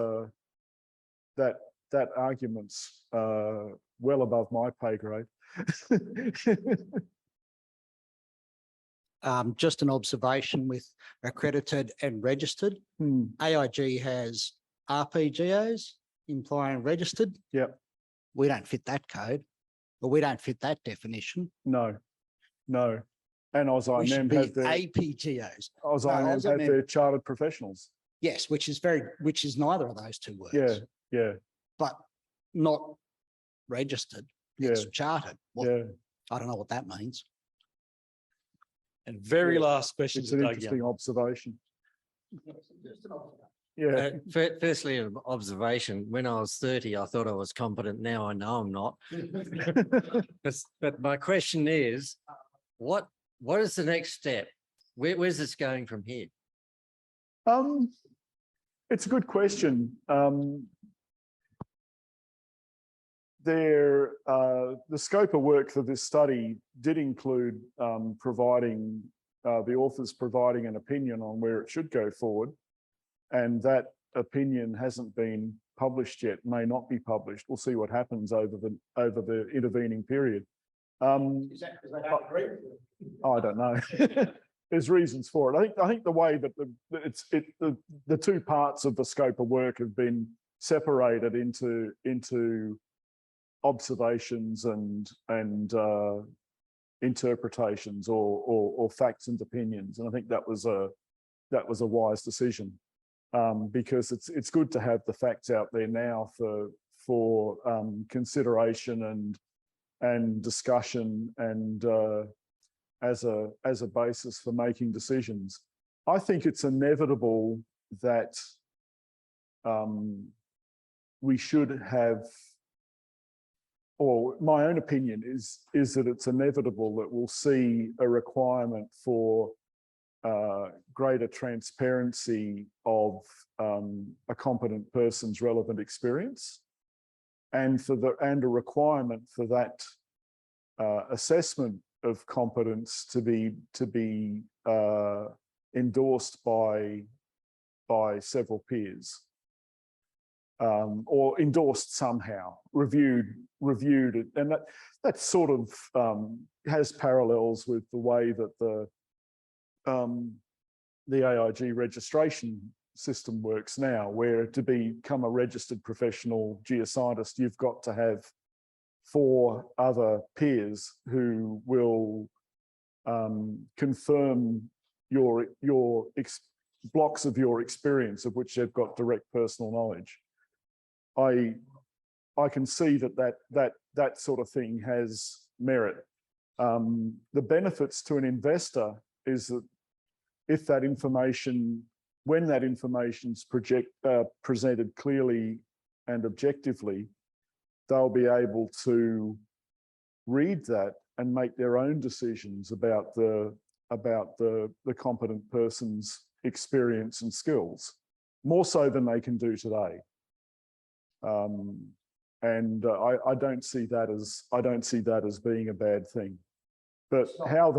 that argument's well above my pay grade. Just an observation with accredited and registered. AIG has RPGOs, implying registered. Yep. We don't fit that code, or we don't fit that definition. No. And We should AusIMM be have their APGOs. AusIMM have their chartered professionals. Yes, which is neither of those two words. Yeah. But not registered. It's chartered. Well, Yeah. I don't know what that means. And very last question. It's an interesting observation. Yeah. Firstly, an observation. When I was 30, I thought I was competent. Now I know I'm not. But my question is, what is the next step? Where's this going from here? It's a good question. The scope of work for this study did include the authors providing an opinion on where it should go forward, and that opinion hasn't been published yet, may not be published. We'll see what happens over the intervening period. Is that agree with you? I don't know. There's reasons for it. I think the way that the two parts of the scope of work have been separated into observations and interpretations or facts and opinions, and I think that was a wise decision, because it's good to have the facts out there now for consideration and discussion and as a basis for making decisions. I think it's inevitable that we should have, or my own opinion is that it's inevitable that we'll see a requirement for greater transparency of a competent person's relevant experience, and a requirement for that assessment of competence to be endorsed by several peers. or endorsed somehow, reviewed it, and that sort of has parallels with the way that the AIG registration system works now, where to become a registered professional geoscientist, you've got to have 4 other peers who will confirm blocks of your experience of which they've got direct personal knowledge. I can see that sort of thing has merit. The benefits to an investor is that if that information, when that information's presented clearly and objectively, they'll be able to read that and make their own decisions about the competent person's experience and skills, more so than they can do today. I don't see that as being a bad thing. But how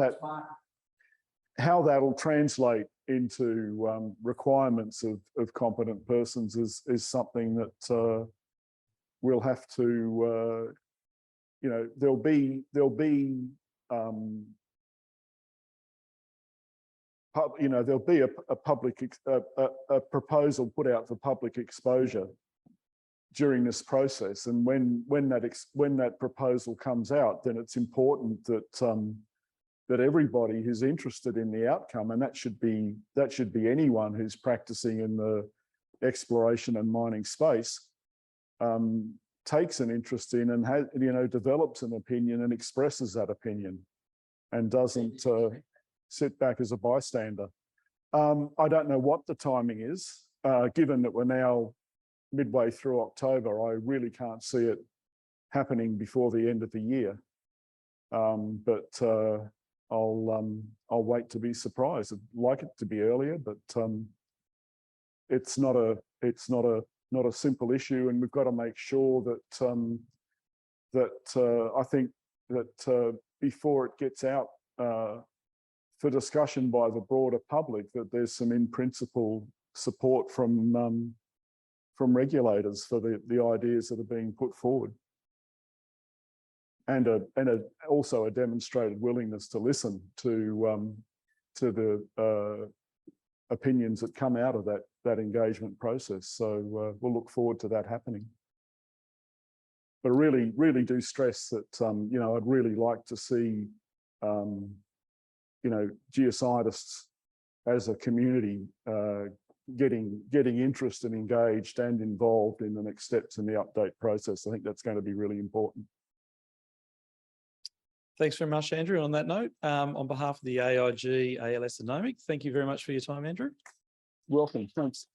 that'll translate into requirements of competent persons is something that we'll have to, you know, there'll be a public a proposal put out for public exposure during this process, and when that proposal comes out, then it's important that everybody who's interested in the outcome, and that should be anyone who's practicing in the exploration and mining space, takes an interest in and has, you know, develops an opinion and expresses that opinion, and doesn't sit back as a bystander. I don't know what the timing is, given that we're now midway through October. I really can't see it happening before the end of the year, but I'll wait to be surprised. I'd like it to be earlier, but it's not a simple issue, and we've got to make sure that I think that before it gets out for discussion by the broader public, that there's some in principle support from regulators for the ideas that are being put forward, and also a demonstrated willingness to listen to the opinions that come out of that engagement process. So we'll look forward to that happening. But really do stress that you know, I'd really like to see you know, geoscientists as a community getting interested and engaged and involved in the next steps in the update process. I think that's going to be really important. Thanks very much, Andrew. On that note, on behalf of the AIG-ALS Tech, thank you very much for your time, Andrew. Welcome. Thanks.